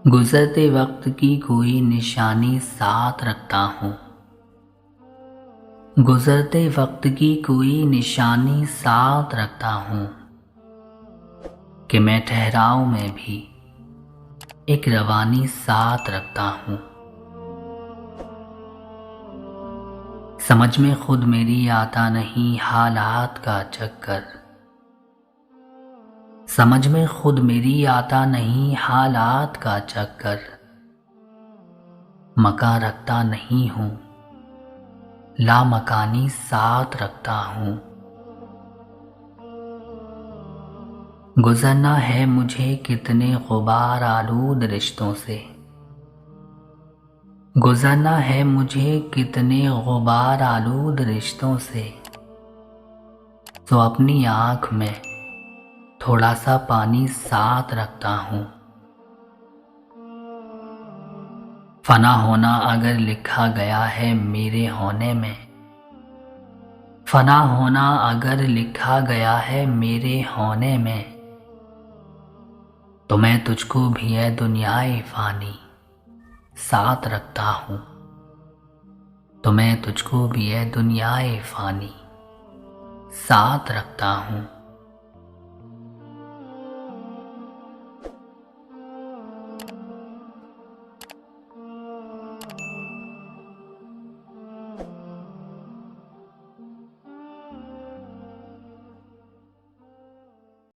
गुजरते वक्त की कोई निशानी साथ रखता हूँ। गुजरते वक्त की कोई निशानी साथ रखता हूँ कि मैं ठहराव में भी एक रवानी साथ रखता हूँ। समझ में खुद मेरी आता नहीं हालात का चक्कर। समझ में खुद मेरी आता नहीं हालात का चक्कर। मकान रखता नहीं हूँ, लामकानी साथ रखता हूँ। गुजरना है मुझे कितने गुबार आलूद रिश्तों से। गुजरना है मुझे कितने गुबार आलूद रिश्तों से। तो अपनी आँख में थोड़ा सा पानी साथ रखता हूँ। फना होना अगर लिखा गया है मेरे होने में, फना होना अगर लिखा गया है मेरे होने में, तो मैं तुझको भी है दुनियाए फानी साथ रखता हूँ। तो मैं तुझको भी है दुनियाए फानी साथ रखता हूँ।